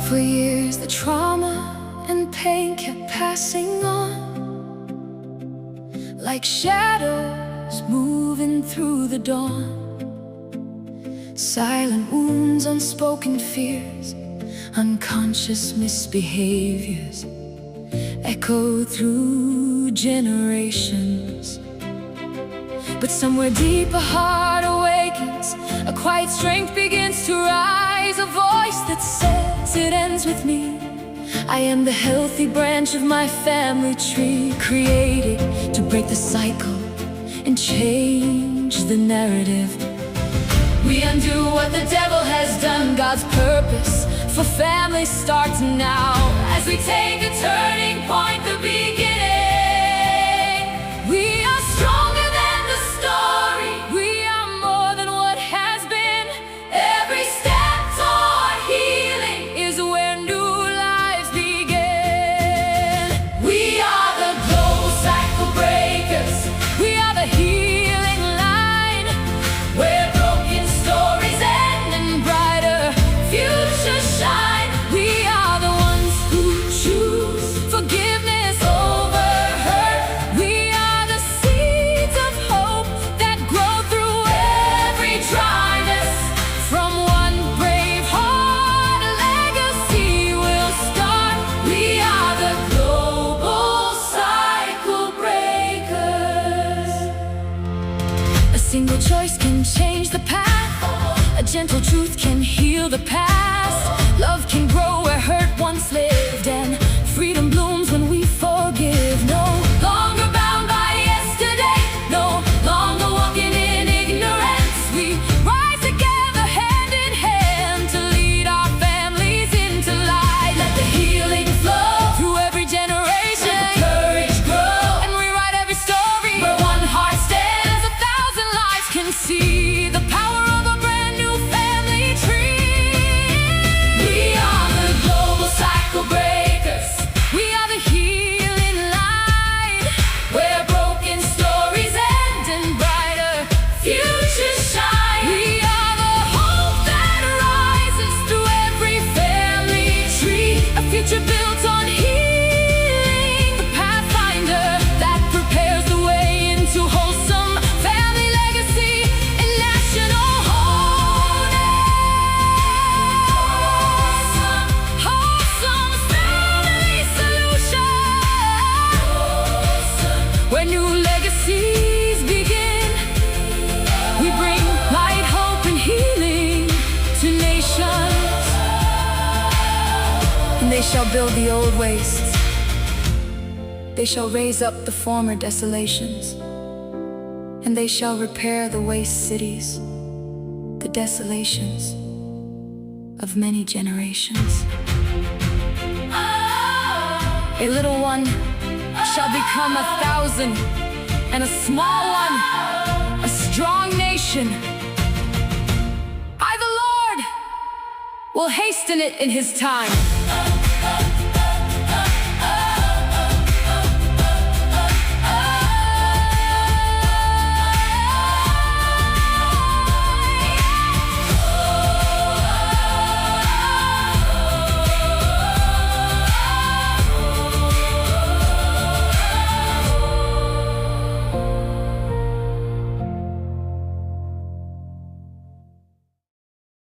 For years the trauma and pain kept passing on, like shadows moving through the dawn. Silent wounds, unspoken fears, unconscious misbehaviors echoed through generations. But somewhere deep a heart awakens, a quiet strength begins to rise, a voice that says it ends with me. I am the healthy branch of my family tree, created to break the cycle and change the narrative. We undo what the devil has done. God's purpose for family starts now, as we take a turning point, the beginning. We are stronger than the story. We are more than what has been. Every step toward healing is where new lives begin. We are the global cycle breakers. We are the healing line, where broken stories end and brighter futures shine. We are the ones who choose forgiveness over hurt. We are the seeds of hope that grow through every dryness. From one brave heart, a legacy will start. We are the global cycle breakers. A single choice can change the path. A gentle truth can heal the past. Love can grow where hurt once lived, and freedom blooms when we forgive. No longer bound by yesterday, no longer walking in ignorance. We rise together hand in hand to lead our families into light. Let the healing flow through every generation. Let the courage grow and rewrite every story. Where one heart stands, 1,000 lives can see the power of a brand new family tree. We are the global cycle breakers. We are the healing light, where broken stories end and brighter futures shine. We are the hope that rises through every family tree, a future built on healing, the pathfinder that prepares the way into wholesome family legacy and national wholeness. Wholesome Family Solution, where new legacies begin. We bring light, hope, and healing to nations, and they shall build the old wastes. They shall raise up the former desolations, and they shall repair the waste cities, the desolations of many generations. A little one shall become 1,000, and a small one a strong nation. I, the Lord, will hasten it in His time.